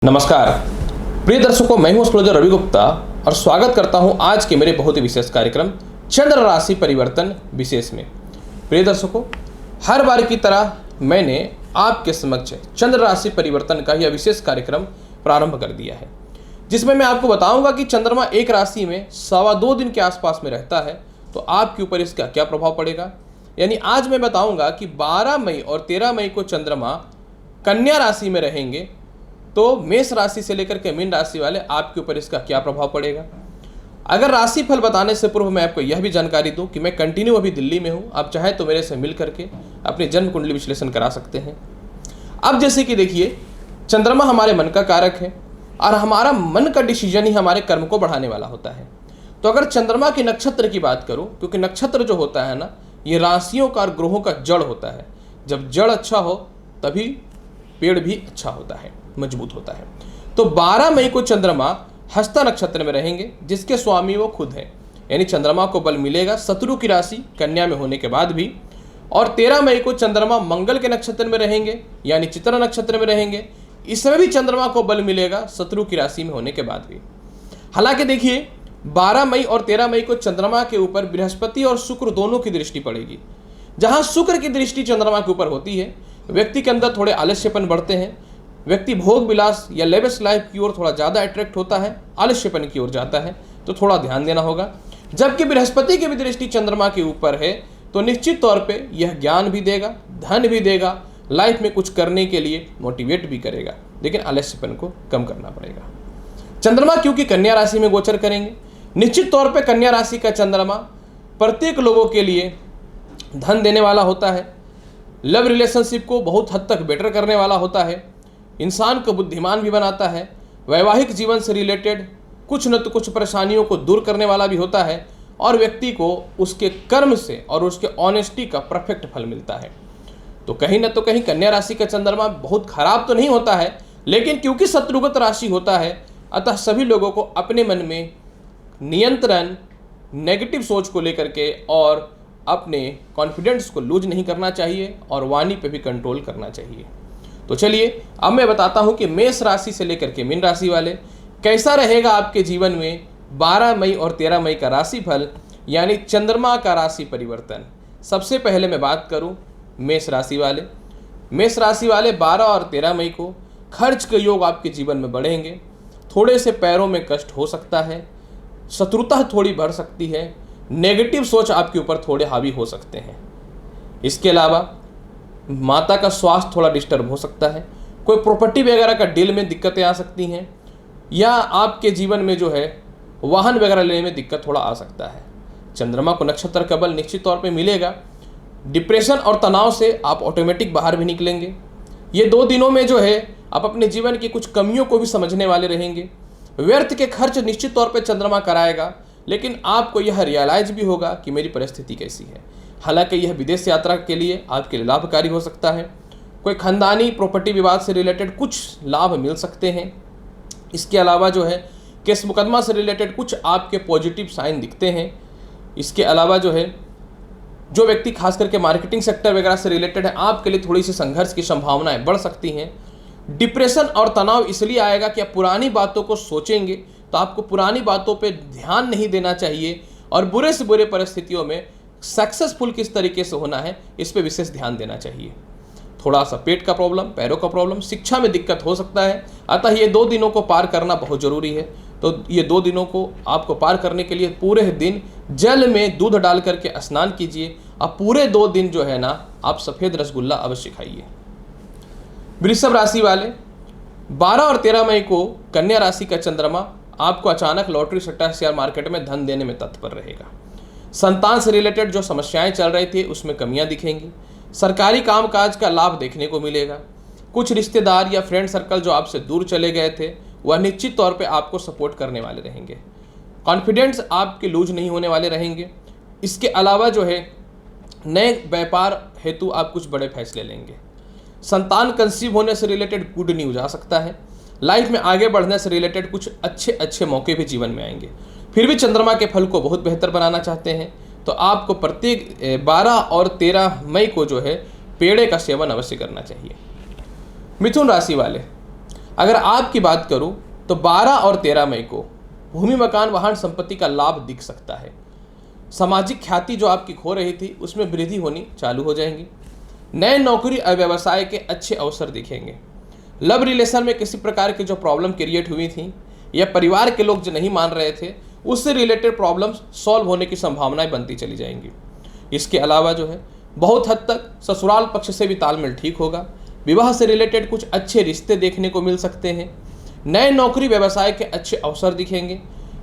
नमस्कार प्रिय दर्शकों, मैं हूं एस्ट्रोलॉजर रवि गुप्ता और स्वागत करता हूं आज के मेरे बहुत ही विशेष कार्यक्रम चंद्र राशि परिवर्तन विशेष में। प्रिय दर्शकों, हर बार की तरह मैंने आपके समक्ष चंद्र राशि परिवर्तन का यह विशेष कार्यक्रम प्रारंभ कर दिया है, जिसमें मैं आपको बताऊंगा कि चंद्रमा एक राशि में 2.25 दिन के आसपास में रहता है तो आपके ऊपर इसका क्या प्रभाव पड़ेगा। यानी आज मैं बताऊंगा कि 12 मई और 13 मई को चंद्रमा कन्या राशि में रहेंगे तो मेष राशि से लेकर के मीन राशि वाले आपके ऊपर इसका क्या प्रभाव पड़ेगा। अगर राशि फल बताने से पूर्व मैं आपको यह भी जानकारी दूं कि मैं कंटिन्यू अभी दिल्ली में हूं, आप चाहे तो मेरे से मिल करके अपनी जन्म कुंडली विश्लेषण करा सकते हैं। अब जैसे कि देखिए, चंद्रमा हमारे मन का कारक है और हमारा मन का डिसीजन ही हमारे कर्म को बढ़ाने वाला होता है। तो अगर चंद्रमा के नक्षत्र की बात करूं, क्योंकि नक्षत्र जो होता है ना, ये राशियों का और ग्रहों का जड़ होता है। जब जड़ अच्छा हो तभी पेड़ भी अच्छा होता है, मजबूत होता है। तो 12 मई को चंद्रमा हस्ता नक्षत्र में रहेंगे, जिसके स्वामी वो खुद हैं। यानी चंद्रमा को बल मिलेगा शत्रु की राशि कन्या में होने के बाद भी। और 13 मई को चंद्रमा मंगल के नक्षत्र में रहेंगे, यानी चित्रा नक्षत्र में रहेंगे। इसमें भी चंद्रमा को बल मिलेगा शत्रु की राशि में होने के बाद भी। हालांकि देखिए, 12 मई और 13 मई को चंद्रमा के ऊपर बृहस्पति और शुक्र दोनों की दृष्टि पड़ेगी। जहां शुक्र की दृष्टि चंद्रमा के ऊपर होती है, व्यक्ति के अंदर थोड़े आलस्यपन बढ़ते हैं, व्यक्ति भोग विलास या लेविश लाइफ की ओर थोड़ा ज़्यादा अट्रैक्ट होता है, आलस्यपन की ओर जाता है, तो थोड़ा ध्यान देना होगा। जबकि बृहस्पति की भी दृष्टि चंद्रमा के ऊपर है तो निश्चित तौर पे यह ज्ञान भी देगा, धन भी देगा, लाइफ में कुछ करने के लिए मोटिवेट भी करेगा, लेकिन आलस्यपन को कम करना पड़ेगा। चंद्रमा क्योंकि कन्या राशि में गोचर करेंगे, निश्चित तौर पर कन्या राशि का चंद्रमा प्रत्येक लोगों के लिए धन देने वाला होता है, लव रिलेशनशिप को बहुत हद तक बेटर करने वाला होता है, इंसान को बुद्धिमान भी बनाता है, वैवाहिक जीवन से रिलेटेड कुछ न तो कुछ परेशानियों को दूर करने वाला भी होता है और व्यक्ति को उसके कर्म से और उसके ऑनेस्टी का परफेक्ट फल मिलता है। तो कहीं न तो कहीं कन्या राशि का चंद्रमा बहुत खराब तो नहीं होता है, लेकिन क्योंकि शत्रुगत राशि होता है, अतः सभी लोगों को अपने मन में नियंत्रण, नेगेटिव सोच को लेकर के और अपने कॉन्फिडेंस को लूज नहीं करना चाहिए और वाणी पे भी कंट्रोल करना चाहिए। तो चलिए अब मैं बताता हूं कि मेष राशि से लेकर के मीन राशि वाले कैसा रहेगा आपके जीवन में 12 मई और 13 मई का राशि फल, यानी चंद्रमा का राशि परिवर्तन। सबसे पहले मैं बात करूं मेष राशि वाले। मेष राशि वाले 12 और 13 मई को खर्च के योग आपके जीवन में बढ़ेंगे, थोड़े से पैरों में कष्ट हो सकता है, शत्रुता थोड़ी बढ़ सकती है, नेगेटिव सोच आपके ऊपर थोड़े हावी हो सकते हैं। इसके अलावा माता का स्वास्थ्य थोड़ा डिस्टर्ब हो सकता है, कोई प्रॉपर्टी वगैरह का डील में दिक्कतें आ सकती हैं, या आपके जीवन में जो है वाहन वगैरह लेने में दिक्कत थोड़ा आ सकता है। चंद्रमा को नक्षत्र का बल निश्चित तौर पे मिलेगा। डिप्रेशन और तनाव से आप ऑटोमेटिक बाहर भी निकलेंगे। ये 2 दिनों में जो है आप अपने जीवन की कुछ कमियों को भी समझने वाले रहेंगे। व्यर्थ के खर्च निश्चित तौर पर चंद्रमा कराएगा, लेकिन आपको यह रियलाइज भी होगा कि मेरी परिस्थिति कैसी है। हालांकि यह विदेश यात्रा के लिए आपके लिए लाभकारी हो सकता है। कोई खानदानी प्रॉपर्टी विवाद से रिलेटेड कुछ लाभ मिल सकते हैं। इसके अलावा जो है केस मुकदमा से रिलेटेड कुछ आपके पॉजिटिव साइन दिखते हैं। इसके अलावा जो है जो व्यक्ति खास करके मार्केटिंग सेक्टर वगैरह से रिलेटेड है, आपके लिए थोड़ी सी संघर्ष की संभावनाएं बढ़ सकती हैं। डिप्रेशन और तनाव इसलिए आएगा कि आप पुरानी बातों को सोचेंगे, तो आपको पुरानी बातों पर ध्यान नहीं देना चाहिए और बुरे से बुरे परिस्थितियों में सक्सेसफुल किस तरीके से होना है इस पे विशेष ध्यान देना चाहिए। थोड़ा सा पेट का प्रॉब्लम, पैरों का प्रॉब्लम, शिक्षा में दिक्कत हो सकता है, अतः ये 2 दिनों को पार करना बहुत ज़रूरी है। तो ये 2 दिनों को आपको पार करने के लिए पूरे दिन जल में दूध डाल करके स्नान कीजिए और पूरे 2 दिन जो है ना आप सफ़ेद रसगुल्ला अवश्य खाइए। वृषभ राशि वाले 12 और 13 मई को कन्या राशि का चंद्रमा आपको अचानक लॉटरी सट्टा शेयर मार्केट में धन देने में तत्पर रहेगा। संतान से रिलेटेड जो समस्याएं चल रही थी उसमें कमियां दिखेंगी। सरकारी कामकाज का लाभ देखने को मिलेगा। कुछ रिश्तेदार या फ्रेंड सर्कल जो आपसे दूर चले गए थे वह निश्चित तौर पे आपको सपोर्ट करने वाले रहेंगे। कॉन्फिडेंस आपके लूज नहीं होने वाले रहेंगे। इसके अलावा जो है नए व्यापार हेतु आप कुछ बड़े फैसले लेंगे। संतान कंसीव होने से रिलेटेड गुड न्यूज आ सकता है। लाइफ में आगे बढ़ने से रिलेटेड कुछ अच्छे मौके भी जीवन में आएंगे। फिर भी चंद्रमा के फल को बहुत बेहतर बनाना चाहते हैं तो आपको प्रत्येक 12 और 13 मई को जो है पेड़े का सेवन अवश्य करना चाहिए। मिथुन राशि वाले अगर आपकी बात करूं तो 12 और 13 मई को भूमि मकान वाहन संपत्ति का लाभ दिख सकता है। सामाजिक ख्याति जो आपकी खो रही थी उसमें वृद्धि होनी चालू हो जाएंगी। नए नौकरी और व्यवसाय के अच्छे अवसर दिखेंगे। लव रिलेशन में किसी प्रकार की जो प्रॉब्लम क्रिएट हुई थी या परिवार के लोग जो नहीं मान रहे थे उससे रिलेटेड प्रॉब्लम्स सॉल्व होने की संभावनाएं बनती चली जाएंगी। इसके अलावा जो है बहुत हद तक ससुराल पक्ष से भी तालमेल ठीक होगा। विवाह से रिलेटेड कुछ अच्छे रिश्ते देखने को मिल सकते हैं। नए नौकरी व्यवसाय के अच्छे अवसर दिखेंगे।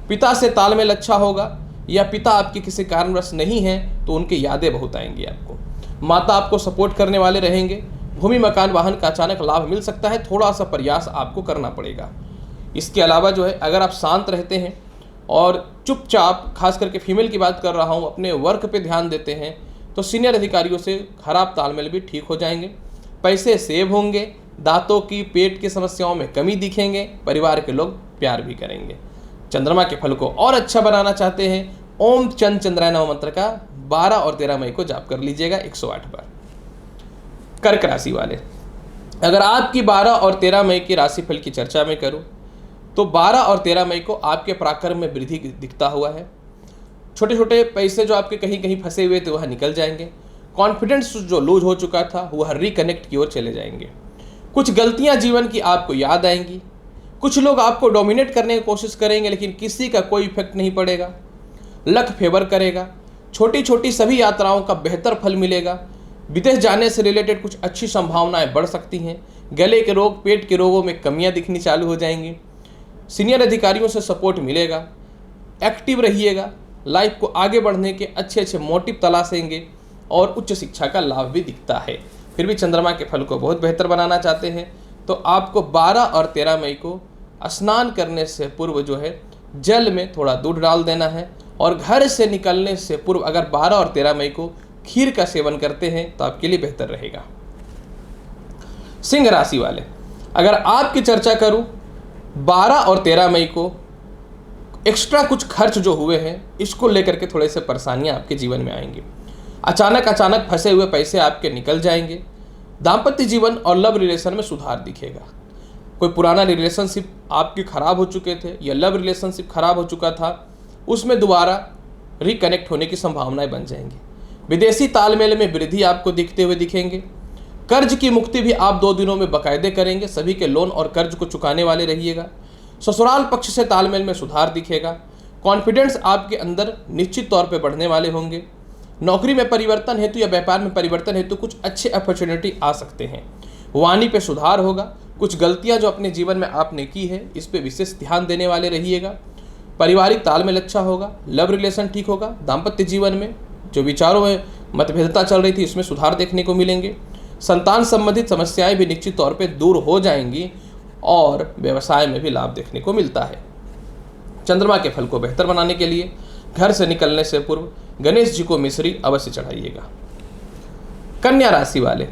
पिता से तालमेल अच्छा होगा, या पिता आपके किसी कारणवश नहीं हैं तो उनकी यादें बहुत आएंगी आपको। माता आपको सपोर्ट करने वाले रहेंगे। भूमि मकान वाहन का अचानक लाभ मिल सकता है, थोड़ा सा प्रयास आपको करना पड़ेगा। इसके अलावा जो है अगर आप शांत रहते हैं और चुपचाप, खास करके फीमेल की बात कर रहा हूँ, अपने वर्क पे ध्यान देते हैं तो सीनियर अधिकारियों से खराब तालमेल भी ठीक हो जाएंगे। पैसे सेव होंगे। दांतों की, पेट की समस्याओं में कमी दिखेंगे। परिवार के लोग प्यार भी करेंगे। चंद्रमा के फल को और अच्छा बनाना चाहते हैं, ओम चंद चंद्राय नमः मंत्र का 12 और 13 मई को जाप कर लीजिएगा 108 बार। कर्क राशि वाले, अगर आपकी 12 और 13 मई की राशिफल की चर्चा में करूं तो 12 और 13 मई को आपके पराक्रम में वृद्धि दिखता हुआ है। छोटे छोटे पैसे जो आपके कहीं कहीं फंसे हुए थे वह निकल जाएंगे। कॉन्फिडेंस जो लूज हो चुका था वह रिकनेक्ट की ओर चले जाएंगे। कुछ गलतियां जीवन की आपको याद आएंगी। कुछ लोग आपको डोमिनेट करने की कोशिश करेंगे लेकिन किसी का कोई इफेक्ट नहीं पड़ेगा। लक फेवर करेगा। छोटी छोटी सभी यात्राओं का बेहतर फल मिलेगा। विदेश जाने से रिलेटेड कुछ अच्छी संभावनाएं बढ़ सकती हैं। गले के रोग, पेट के रोगों में कमियां दिखनी चालू हो जाएंगी। सीनियर अधिकारियों से सपोर्ट मिलेगा। एक्टिव रहिएगा। लाइफ को आगे बढ़ने के अच्छे अच्छे मोटिव तलाशेंगे और उच्च शिक्षा का लाभ भी दिखता है। फिर भी चंद्रमा के फल को बहुत बेहतर बनाना चाहते हैं तो आपको 12 और 13 मई को स्नान करने से पूर्व जो है जल में थोड़ा दूध डाल देना है। और घर से निकलने से पूर्व अगर 12 और 13 मई को खीर का सेवन करते हैं तो आपके लिए बेहतर रहेगा। सिंह राशि वाले, अगर आपकी चर्चा करूं 12 और 13 मई को एक्स्ट्रा कुछ खर्च जो हुए हैं इसको लेकर के थोड़े से परेशानियां आपके जीवन में आएंगी। अचानक फंसे हुए पैसे आपके निकल जाएंगे। दाम्पत्य जीवन और लव रिलेशन में सुधार दिखेगा। कोई पुराना रिलेशनशिप आपके खराब हो चुके थे या लव रिलेशनशिप खराब हो चुका था उसमें दोबारा रिकनेक्ट होने की संभावनाएं बन जाएंगी। विदेशी तालमेल में वृद्धि आपको दिखते हुए दिखेंगे। कर्ज की मुक्ति भी आप 2 दिनों में बाकायदे करेंगे। सभी के लोन और कर्ज को चुकाने वाले रहिएगा। ससुराल पक्ष से तालमेल में सुधार दिखेगा। कॉन्फिडेंस आपके अंदर निश्चित तौर पर बढ़ने वाले होंगे। नौकरी में परिवर्तन हेतु या व्यापार में परिवर्तन हेतु कुछ अच्छे अपॉर्चुनिटी आ सकते हैं। वाणी पे सुधार होगा। कुछ गलतियां जो अपने जीवन में आपने की है इस पे विशेष ध्यान देने वाले रहिएगा। पारिवारिक तालमेल अच्छा होगा। लव रिलेशन ठीक होगा। दाम्पत्य जीवन में जो विचारों में मतभेदता चल रही थी इसमें सुधार देखने को मिलेंगे। संतान संबंधित समस्याएं भी निश्चित तौर पे दूर हो जाएंगी और व्यवसाय में भी लाभ देखने को मिलता है। चंद्रमा के फल को बेहतर बनाने के लिए घर से निकलने से पूर्व गणेश जी को मिश्री अवश्य चढ़ाइएगा। कन्या राशि वाले,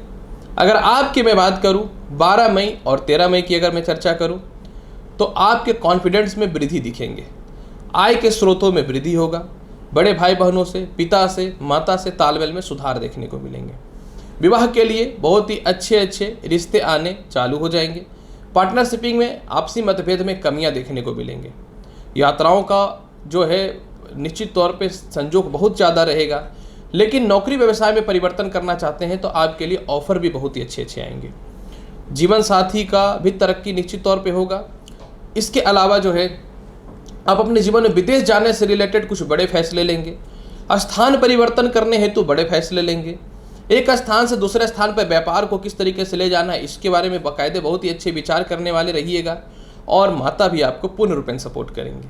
अगर आपकी मैं बात करूं 12 मई और 13 मई की अगर मैं चर्चा करूं तो आपके कॉन्फिडेंस में वृद्धि दिखेंगे। आय के स्रोतों में वृद्धि होगा। बड़े भाई बहनों से, पिता से, माता से तालमेल में सुधार देखने को मिलेंगे। विवाह के लिए बहुत ही अच्छे रिश्ते आने चालू हो जाएंगे। पार्टनरशिपिंग में आपसी मतभेद में कमियां देखने को मिलेंगे। यात्राओं का जो है निश्चित तौर पे संजोग बहुत ज़्यादा रहेगा। लेकिन नौकरी व्यवसाय में परिवर्तन करना चाहते हैं तो आपके लिए ऑफर भी बहुत ही अच्छे आएंगे। जीवन साथी का भी तरक्की निश्चित तौर पे होगा। इसके अलावा जो है आप अपने जीवन में विदेश जाने से रिलेटेड कुछ बड़े फैसले लेंगे। स्थान परिवर्तन करने हेतु बड़े फैसले लेंगे। एक स्थान से दूसरे स्थान पर व्यापार को किस तरीके से ले जाना है इसके बारे में बाकायदे बहुत ही अच्छे विचार करने वाले रहिएगा। और माता भी आपको पूर्ण रूपेण सपोर्ट करेंगे।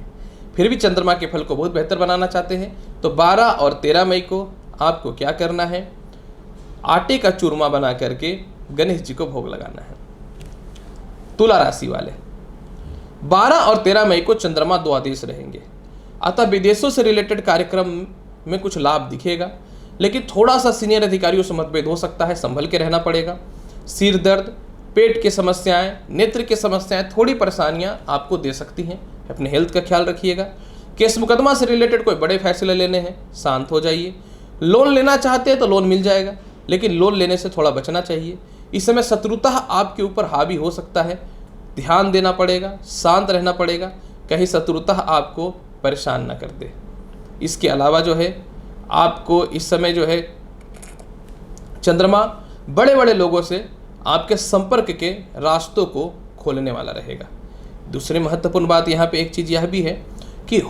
फिर भी चंद्रमा के फल को बहुत बेहतर बनाना चाहते हैं तो 12 और 13 मई को आपको क्या करना है, आटे का चूरमा बना करके गणेश जी को भोग लगाना है। तुला राशि वाले, 12 और 13 मई को चंद्रमा द्वादश रहेंगे। अतः विदेशों से रिलेटेड कार्यक्रम में कुछ लाभ दिखेगा। लेकिन थोड़ा सा सीनियर अधिकारियों से मतभेद हो सकता है, संभल के रहना पड़ेगा। सिर दर्द, पेट की समस्याएं, नेत्र की समस्याएं, थोड़ी परेशानियां आपको दे सकती हैं। अपने हेल्थ का ख्याल रखिएगा। केस मुकदमा से रिलेटेड कोई बड़े फैसले लेने हैं, शांत हो जाइए। लोन लेना चाहते हैं तो लोन मिल जाएगा, लेकिन लोन लेने से थोड़ा बचना चाहिए। इस समय शत्रुता आपके ऊपर हावी हो सकता है। ध्यान देना पड़ेगा, शांत रहना पड़ेगा, कहीं शत्रुता आपको परेशान ना कर दे। इसके अलावा जो है आपको इस समय जो है चंद्रमा बड़े बड़े लोगों से आपके संपर्क के रास्तों को खोलने वाला रहेगा। दूसरी महत्वपूर्ण बात यहाँ पे एक चीज़ यह भी है कि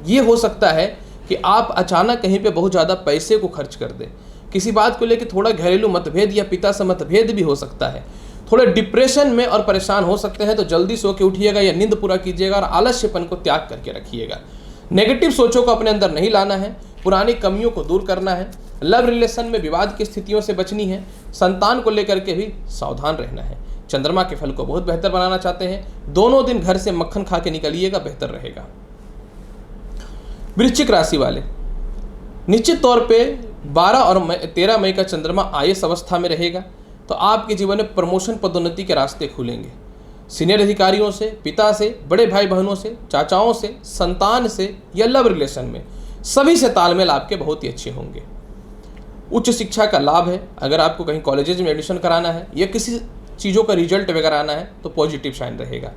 ये हो सकता है कि आप अचानक कहीं पे बहुत ज़्यादा पैसे को खर्च कर दें। किसी बात को लेकर थोड़ा घरेलू मतभेद या पिता से मतभेद भी हो सकता है। थोड़े डिप्रेशन में और परेशान हो सकते हैं, तो जल्दी सो के उठिएगा या नींद पूरा कीजिएगा और आलस्यपन को त्याग करके रखिएगा। नेगेटिव सोचों को अपने अंदर नहीं लाना है, पुरानी कमियों को दूर करना है, लव रिलेशन में विवाद की स्थितियों से बचनी है, संतान को लेकर के भी सावधान रहना है। चंद्रमा के फल को बहुत बेहतर बनाना चाहते हैं, दोनों दिन घर से मक्खन खा के निकलिएगा, बेहतर रहेगा। वृश्चिक राशि वाले, निश्चित तौर पे 12 और 13 मई का चंद्रमा आयस अवस्था में रहेगा, तो आपके जीवन में प्रमोशन पदोन्नति के रास्ते खुलेंगे। सीनियर अधिकारियों से, पिता से, बड़े भाई बहनों से, चाचाओं से, संतान से या लव रिलेशन में सभी से तालमेल आपके बहुत ही अच्छे होंगे। उच्च शिक्षा का लाभ है। अगर आपको कहीं कॉलेजेज में एडमिशन कराना है या किसी चीज़ों का रिजल्ट वगैरह आना है तो पॉजिटिव साइन रहेगा।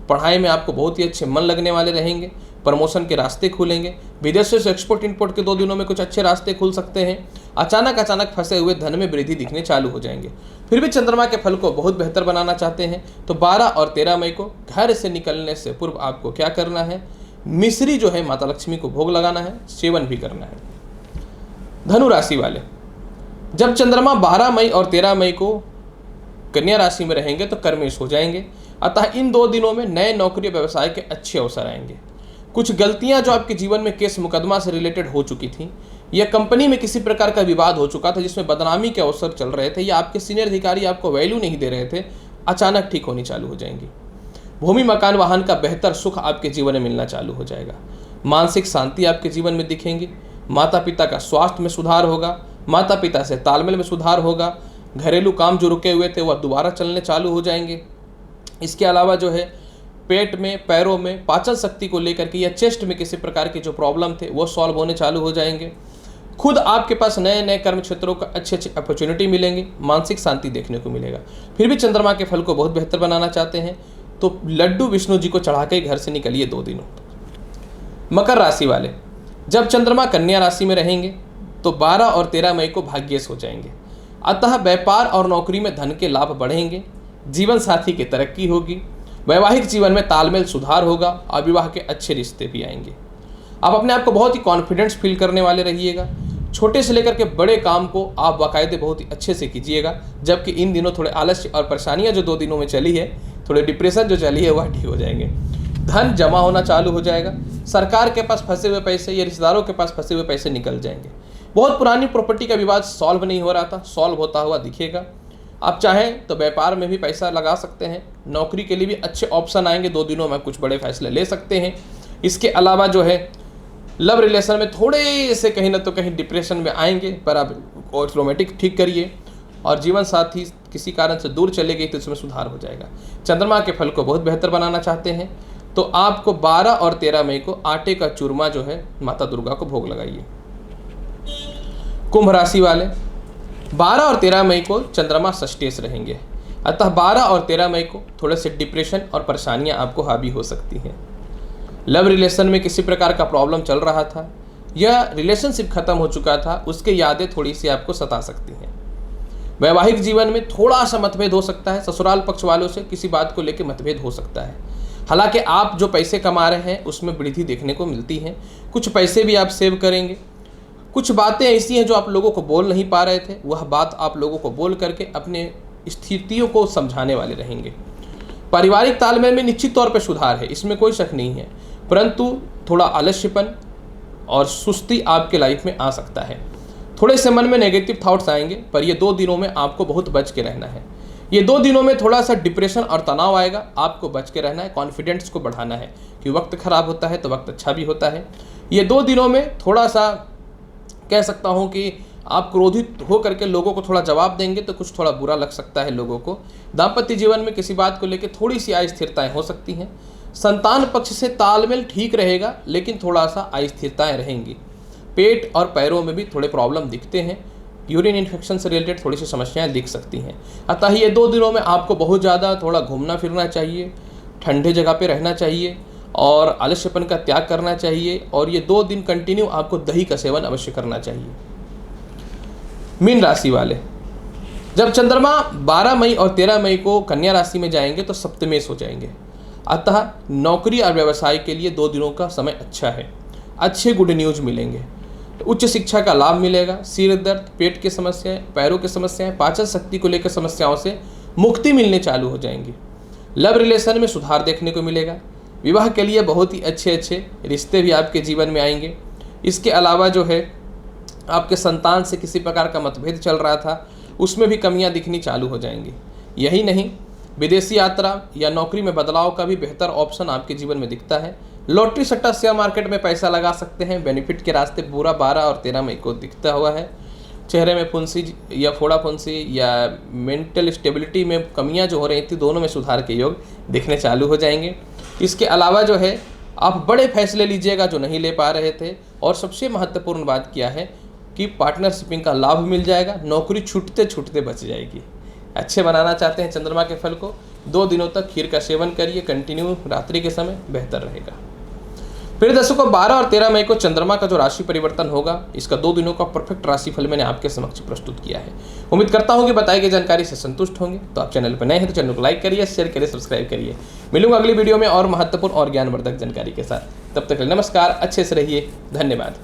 पढ़ाई में आपको बहुत ही अच्छे मन लगने वाले रहेंगे, प्रमोशन के रास्ते खुलेंगे। विदेशों से एक्सपोर्ट इंपोर्ट के 2 दिनों में कुछ अच्छे रास्ते खुल सकते हैं। अचानक फंसे हुए धन में वृद्धि दिखने चालू हो जाएंगे। फिर भी चंद्रमा के फल को बहुत बेहतर बनाना चाहते हैं तो 12 और 13 मई को घर से निकलने से पूर्व आपको क्या करना है, मिश्री जो है माता लक्ष्मी को भोग लगाना है, सेवन भी करना है। धनु राशि वाले, जब चंद्रमा 12 मई और 13 मई को कन्या राशि में रहेंगे तो कर्मेश हो जाएंगे, अतः इन 2 दिनों में नए नौकरी व्यवसाय के अच्छे अवसर आएंगे। कुछ गलतियां जो आपके जीवन में केस मुकदमा से रिलेटेड हो चुकी थी या कंपनी में किसी प्रकार का विवाद हो चुका था जिसमें बदनामी के अवसर चल रहे थे या आपके सीनियर अधिकारी आपको वैल्यू नहीं दे रहे थे, अचानक ठीक होनी चालू हो जाएंगी। भूमि मकान वाहन का बेहतर सुख आपके जीवन में मिलना चालू हो जाएगा। मानसिक शांति आपके जीवन में दिखेंगी। माता पिता का स्वास्थ्य में सुधार होगा, माता पिता से तालमेल में सुधार होगा। घरेलू काम जो रुके हुए थे वह दोबारा चलने चालू हो जाएंगे। इसके अलावा जो है पेट में, पैरों में, पाचन शक्ति को लेकर के या चेस्ट में किसी प्रकार के जो प्रॉब्लम थे वो सॉल्व होने चालू हो जाएंगे। खुद आपके पास नए नए कर्म क्षेत्रों का अच्छे अपॉर्चुनिटी मिलेंगे, मानसिक शांति देखने को मिलेगा। फिर भी चंद्रमा के फल को बहुत बेहतर बनाना चाहते हैं तो लड्डू विष्णु जी को चढ़ा के घर से निकलिए 2 दिनों। मकर राशि वाले, जब चंद्रमा कन्या राशि में रहेंगे तो 12 और 13 मई को भाग्येश हो जाएंगे, अतः व्यापार और नौकरी में धन के लाभ बढ़ेंगे। जीवन साथी की तरक्की होगी। वैवाहिक जीवन में तालमेल सुधार होगा और विवाह के अच्छे रिश्ते भी आएंगे। आप अपने आप को बहुत ही कॉन्फिडेंस फील करने वाले रहिएगा। छोटे से लेकर के बड़े काम को आप बाकायदे बहुत ही अच्छे से कीजिएगा, जबकि इन दिनों थोड़े आलस्य और परेशानियां जो 2 दिनों में चली है, थोड़े डिप्रेशन जो चली है वह ठीक हो जाएंगे। धन जमा होना चालू हो जाएगा। सरकार के पास फंसे हुए पैसे या रिश्तेदारों के पास फंसे हुए पैसे निकल जाएंगे। बहुत पुरानी प्रॉपर्टी का विवाद सॉल्व नहीं हो रहा था, सॉल्व होता हुआ दिखेगा। आप चाहें तो व्यापार में भी पैसा लगा सकते हैं। नौकरी के लिए भी अच्छे ऑप्शन आएंगे। 2 दिनों में कुछ बड़े फैसले ले सकते हैं। इसके अलावा जो है लव रिलेशन में थोड़े से कहीं ना तो कहीं डिप्रेशन में आएंगे, पर आप ऑटोमेटिक ठीक करिए और जीवन साथी किसी कारण से दूर चले गए तो इसमें सुधार हो जाएगा। चंद्रमा के फल को बहुत बेहतर बनाना चाहते हैं तो आपको 12 और 13 मई को आटे का चूरमा जो है माता दुर्गा को भोग लगाइए। कुंभ राशि वाले, 12 और 13 मई को चंद्रमा षष्ठेश रहेंगे, अतः 12 और 13 मई को थोड़े से डिप्रेशन और परेशानियां आपको हावी हो सकती हैं। लव रिलेशन में किसी प्रकार का प्रॉब्लम चल रहा था या रिलेशनशिप खत्म हो चुका था, उसकी यादें थोड़ी सी आपको सता सकती हैं। वैवाहिक जीवन में थोड़ा सा मतभेद हो सकता है। ससुराल पक्ष वालों से किसी बात को लेकर मतभेद हो सकता है। हालांकि आप जो पैसे कमा रहे हैं उसमें वृद्धि देखने को मिलती है। कुछ पैसे भी आप सेव करेंगे। कुछ बातें ऐसी हैं जो आप लोगों को बोल नहीं पा रहे थे, वह बात आप लोगों को बोल करके अपने स्थितियों को समझाने वाले रहेंगे। पारिवारिक तालमेल में निश्चित तौर पर सुधार है, इसमें कोई शक नहीं है, परंतु थोड़ा आलस्यपन और सुस्ती आपके लाइफ में आ सकता है। थोड़े से मन में नेगेटिव थॉट्स आएंगे, पर ये 2 दिनों में आपको बहुत बच के रहना है। ये 2 दिनों में थोड़ा सा डिप्रेशन और तनाव आएगा, आपको बच के रहना है, कॉन्फिडेंस को बढ़ाना है कि वक्त खराब होता है तो वक्त अच्छा भी होता है। ये 2 दिनों में थोड़ा सा कह सकता हूँ कि आप क्रोधित हो करके लोगों को थोड़ा जवाब देंगे तो कुछ थोड़ा बुरा लग सकता है लोगों को। दाम्पत्य जीवन में किसी बात को लेकर थोड़ी सी अस्थिरताएं हो सकती हैं। संतान पक्ष से तालमेल ठीक रहेगा, लेकिन थोड़ा सा अस्थिरताएं रहेंगी। पेट और पैरों में भी थोड़े प्रॉब्लम दिखते हैं। यूरिन इन्फेक्शन से रिलेटेड थोड़ी सी समस्याएं दिख सकती हैं। अतः ये 2 दिनों में आपको बहुत ज़्यादा थोड़ा घूमना फिरना चाहिए, ठंडे जगह पे रहना चाहिए और आलस्यपन का त्याग करना चाहिए। और ये 2 दिन कंटिन्यू आपको दही का सेवन अवश्य करना चाहिए। मीन राशि वाले, जब चंद्रमा 12 मई और 13 मई को कन्या राशि में जाएंगे तो सप्तमेश हो जाएंगे। अतः नौकरी और व्यवसाय के लिए 2 दिनों का समय अच्छा है। अच्छे गुड न्यूज मिलेंगे, उच्च शिक्षा का लाभ मिलेगा। सिर दर्द, पेट की समस्याएं, पैरों की समस्याएं, पाचन शक्ति को लेकर समस्याओं से मुक्ति मिलने चालू हो जाएंगी। लव रिलेशन में सुधार देखने को मिलेगा। विवाह के लिए बहुत ही अच्छे रिश्ते भी आपके जीवन में आएंगे। इसके अलावा जो है आपके संतान से किसी प्रकार का मतभेद चल रहा था, उसमें भी कमियां दिखनी चालू हो जाएंगी। यही नहीं, विदेशी यात्रा या नौकरी में बदलाव का भी बेहतर ऑप्शन आपके जीवन में दिखता है। लॉटरी सट्टा शेयर मार्केट में पैसा लगा सकते हैं। बेनिफिट के रास्ते पूरा 12 और 13 मई को दिखता हुआ है। चेहरे में फुंसी या फोड़ा फुंसी या मेंटल स्टेबिलिटी में कमियां जो हो रही थी, दोनों में सुधार के योग दिखने चालू हो जाएंगे। इसके अलावा जो है आप बड़े फैसले लीजिएगा जो नहीं ले पा रहे थे। और सबसे महत्वपूर्ण बात क्या है कि पार्टनरशिपिंग का लाभ मिल जाएगा। नौकरी छूटते छूटते बच जाएगी। अच्छे बनाना चाहते हैं चंद्रमा के फल को, 2 दिनों तक खीर का सेवन करिए कंटिन्यू रात्रि के समय, बेहतर रहेगा। प्रिय दर्शकों, 12 और 13 मई को चंद्रमा का जो राशि परिवर्तन होगा, इसका 2 दिनों का परफेक्ट राशिफल मैंने आपके समक्ष प्रस्तुत किया है। उम्मीद करता हूं कि बताई गई जानकारी से संतुष्ट होंगे। तो आप चैनल पर नए हैं तो चैनल को लाइक करिए, शेयर करिए, सब्सक्राइब करिए। मिलूंगा अगली वीडियो में और महत्वपूर्ण और ज्ञानवर्धक जानकारी के साथ। तब तक नमस्कार, अच्छे से रहिए, धन्यवाद।